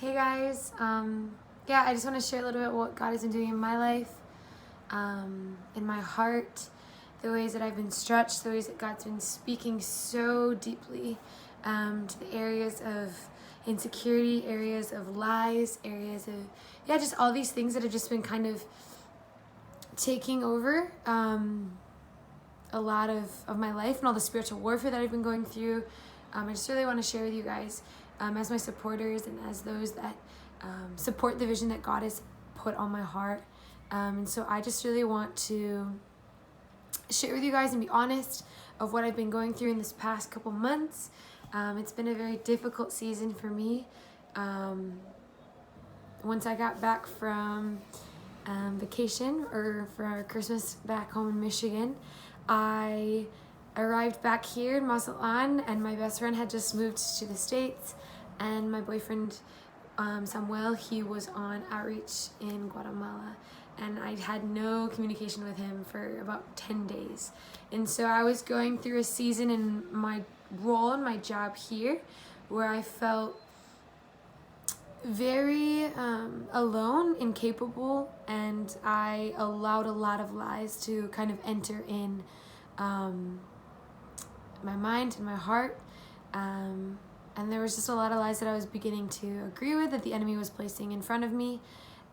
Hey guys, yeah, I just want to share a little bit what God has been doing in my life, in my heart, the ways that I've been stretched, the ways that God's been speaking so deeply to the areas of insecurity, areas of lies, areas of, just all these things that have just been kind of taking over a lot of my life and all the spiritual warfare that I've been going through. I just really want to share with you guys as my supporters and as those that support the vision that God has put on my heart. And so I just really want to share with you guys and be honest of what I've been going through in this past couple months. It's been a very difficult season for me. Once I got back from vacation or for Christmas back home in Michigan, I arrived back here in Mazatlan, and my best friend had just moved to the States, and my boyfriend Samuel, he was on outreach in Guatemala, and I had no communication with him for about 10 days. And so I was going through a season in my role in my job here where I felt very alone, incapable, and I allowed a lot of lies to kind of enter in my mind and my heart. And there was just a lot of lies that I was beginning to agree with that the enemy was placing in front of me.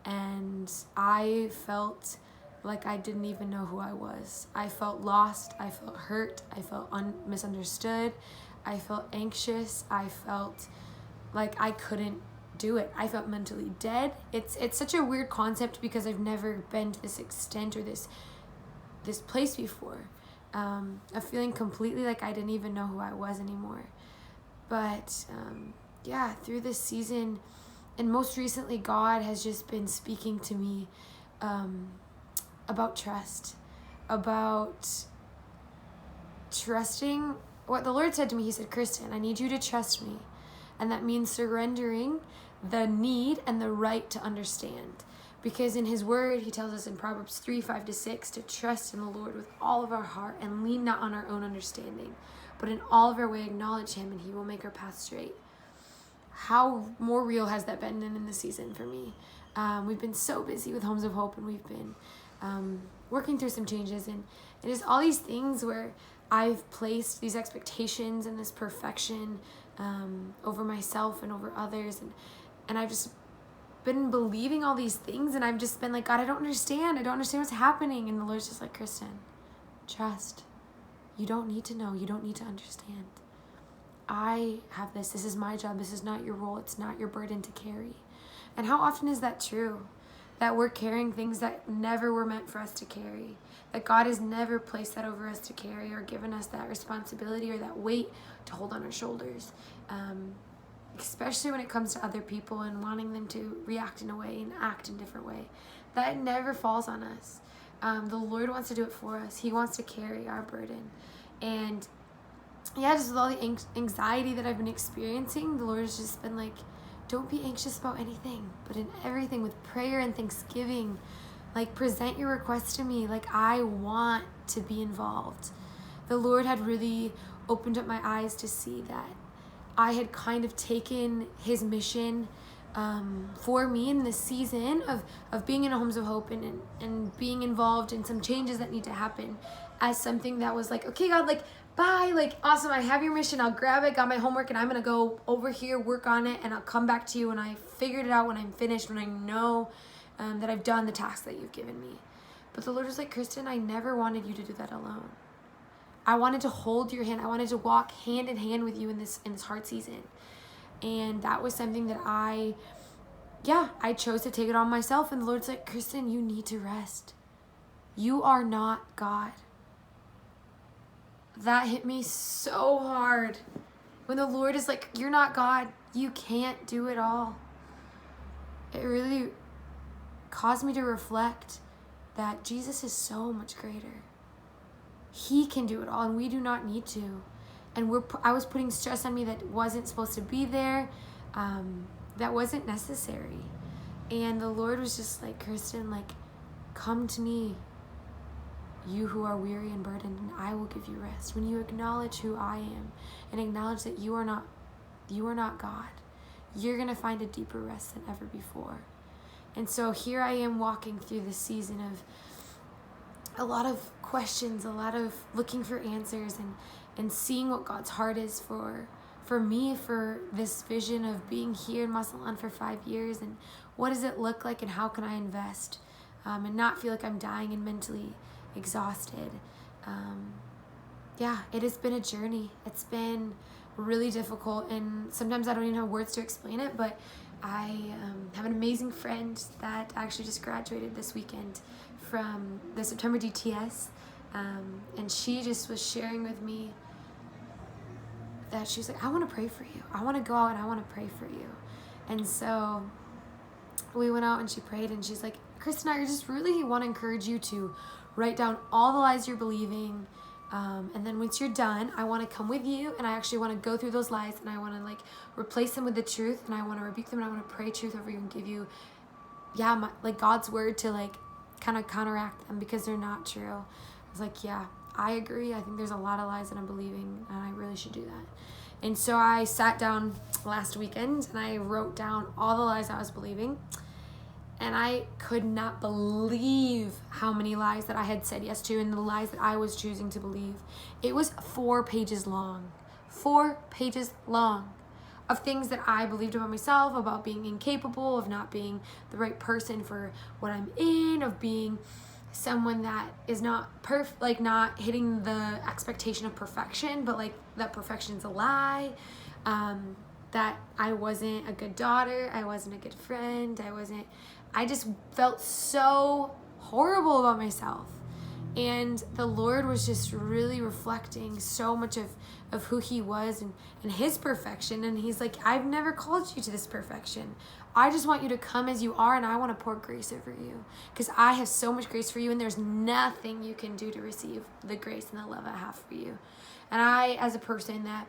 And I felt like I didn't even know who I was. I felt lost. I felt hurt. I felt misunderstood. I felt anxious. I felt like I couldn't do it. I felt mentally dead. It's such a weird concept because I've never been to this extent or this place before. Of feeling completely like I didn't even know who I was anymore. But through this season, and most recently, God has just been speaking to me about trust, about trusting what the Lord said to me. He said, "Kristen, I need you to trust me." And that means surrendering the need and the right to understand. Because in his word, he tells us in Proverbs 3:5-6 to trust in the Lord with all of our heart and lean not on our own understanding, but in all of our way acknowledge him and he will make our path straight. How more real has that been in this season for me? We've been so busy with Homes of Hope, and we've been working through some changes, and it is all these things where I've placed these expectations and this perfection over myself and over others, and I've just been believing all these things, and I've just been like, God, I don't understand what's happening. And the Lord's just like, Kristen, trust. You don't need to know. You don't need to understand. I have this is my job. This is not your role. It's not your burden to carry. And how often is that true? That we're carrying things that never were meant for us to carry. That God has never placed that over us to carry or given us that responsibility or that weight to hold on our shoulders. Especially when it comes to other people and wanting them to react in a way and act in a different way. That never falls on us. The Lord wants to do it for us. He wants to carry our burden. And just with all the anxiety that I've been experiencing, the Lord has just been like, don't be anxious about anything, but in everything with prayer and thanksgiving, like present your requests to me. Like, I want to be involved. The Lord had really opened up my eyes to see that I had kind of taken his mission for me in this season of being in a Homes of Hope and being involved in some changes that need to happen as something that was like, okay, God, like, bye, like, awesome, I have your mission, I'll grab it, got my homework, and I'm going to go over here, work on it, and I'll come back to you when I figured it out, when I'm finished, when I know that I've done the task that you've given me. But the Lord was like, Kristen, I never wanted you to do that alone. I wanted to hold your hand. I wanted to walk hand in hand with you in this hard season. And that was something that I chose to take it on myself. And the Lord's like, Kristen, you need to rest. You are not God. That hit me so hard. When the Lord is like, you're not God. You can't do it all. It really caused me to reflect that Jesus is so much greater. He can do it all, and we do not need to. And I was putting stress on me that wasn't supposed to be there, that wasn't necessary. And the Lord was just like, Kristen, like, come to me, you who are weary and burdened, and I will give you rest. When you acknowledge who I am and acknowledge that you are not God, you're going to find a deeper rest than ever before. And so here I am walking through this season of a lot of questions, a lot of looking for answers, and seeing what God's heart is for me, for this vision of being here in Mazatlan for 5 years, and what does it look like, and how can I invest and not feel like I'm dying and mentally exhausted. It has been a journey. It's been really difficult, and sometimes I don't even have words to explain it, but I have an amazing friend that actually just graduated this weekend from the September DTS, and she just was sharing with me that she's like, I want to pray for you. I want to go out and I want to pray for you. And so we went out and she prayed, and she's like, Kristen, I just really want to encourage you to write down all the lies you're believing. And then once you're done, I want to come with you, and I actually want to go through those lies, and I want to replace them with the truth, and I want to rebuke them, and I want to pray truth over you and give you, God's word to kind of counteract them because they're not true. I was like, yeah, I agree. I think there's a lot of lies that I'm believing, and I really should do that. And so I sat down last weekend and I wrote down all the lies I was believing. And I could not believe how many lies that I had said yes to and the lies that I was choosing to believe. It was 4 pages long. 4 pages long of things that I believed about myself, about being incapable, of not being the right person for what I'm in, of being someone that is not perfect, not hitting the expectation of perfection, but that perfection's a lie. That I wasn't a good daughter, I wasn't a good friend, I just felt so horrible about myself. And the Lord was just really reflecting so much of who he was and his perfection. And he's like, I've never called you to this perfection. I just want you to come as you are, and I want to pour grace over you because I have so much grace for you, and there's nothing you can do to receive the grace and the love I have for you. And I, as a person that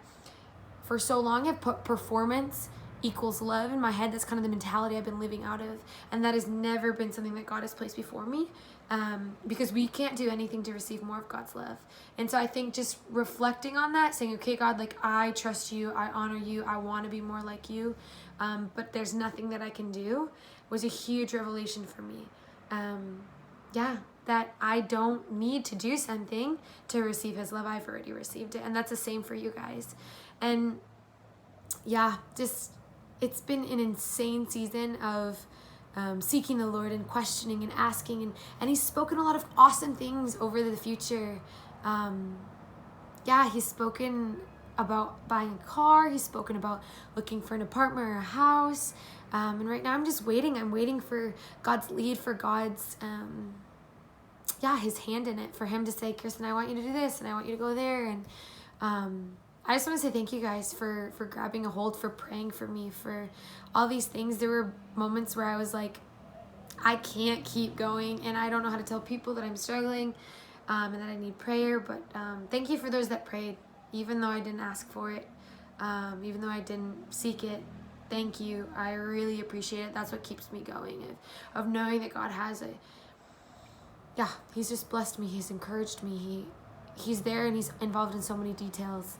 for so long have put performance equals love in my head, that's kind of the mentality I've been living out of, and that has never been something that God has placed before me, because we can't do anything to receive more of God's love. And so I think just reflecting on that, saying, okay, God, I trust you, I honor you, I want to be more like you, but there's nothing that I can do, was a huge revelation for me. That I don't need to do something to receive his love. I've already received it, and that's the same for you guys. And it's been an insane season of seeking the Lord and questioning and asking, and he's spoken a lot of awesome things over the future. He's spoken about buying a car, he's spoken about looking for an apartment or a house, and right now I'm just waiting. I'm waiting for God's lead, for God's his hand in it, for him to say, Kristen, I want you to do this and I want you to go there. And I just want to say thank you guys for grabbing a hold, for praying for me, for all these things. There were moments where I was like, I can't keep going, and I don't know how to tell people that I'm struggling and that I need prayer. But thank you for those that prayed, even though I didn't ask for it, even though I didn't seek it. Thank you. I really appreciate it. That's what keeps me going, of knowing that God has he's just blessed me. He's encouraged me. He's there, and he's involved in so many details.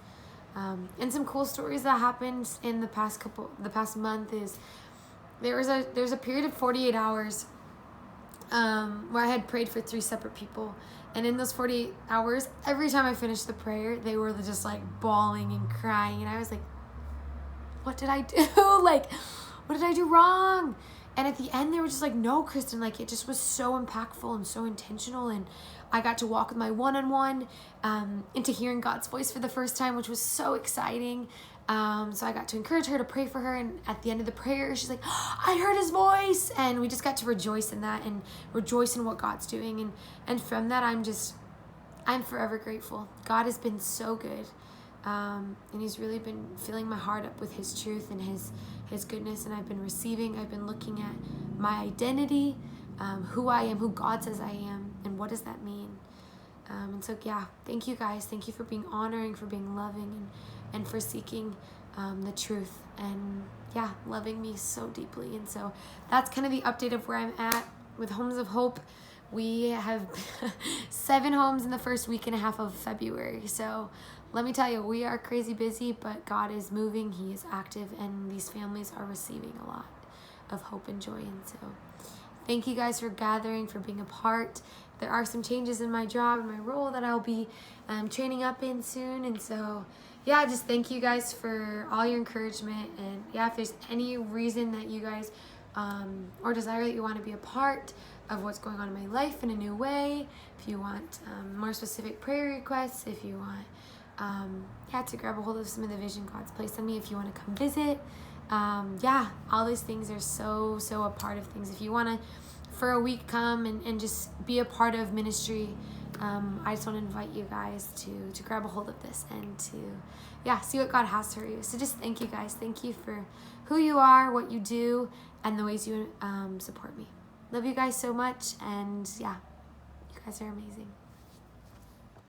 And some cool stories that happened in the past month is there's a period of 48 hours where I had prayed for 3 separate people, and in those 48 hours, every time I finished the prayer, they were just bawling and crying, and I was like, what did I do? What did I do wrong? And at the end, they were just like, no, Kristen, it just was so impactful and so intentional. And I got to walk with my one-on-one into hearing God's voice for the first time, which was so exciting. So I got to encourage her, to pray for her. And at the end of the prayer, she's like, I heard his voice. And we just got to rejoice in that and rejoice in what God's doing. And from that, I'm forever grateful. God has been so good. And he's really been filling my heart up with his truth and his goodness, and I've been looking at my identity, who I am, who God says I am, and what does that mean. And so thank you guys. Thank you for being honoring, for being loving, and for seeking the truth, and loving me so deeply. And so that's kind of the update of where I'm at with Homes of Hope. We have 7 homes in the first week and a half of February, so let me tell you, we are crazy busy, but God is moving. He is active, and these families are receiving a lot of hope and joy. And so thank you guys for gathering, for being a part. There are some changes in my job and my role that I'll be training up in soon. And so, yeah, just thank you guys for all your encouragement. And yeah, if there's any reason that you guys or desire that you want to be a part of what's going on in my life in a new way, if you want more specific prayer requests, if you want to grab a hold of some of the vision God's placed on me, if you want to come visit, all these things are so a part of things. If you want to for a week come and just be a part of ministry, I just want to invite you guys to grab a hold of this and to see what God has for you. So just thank you guys. Thank you for who you are, what you do, and the ways you support me. Love you guys so much, and you guys are amazing.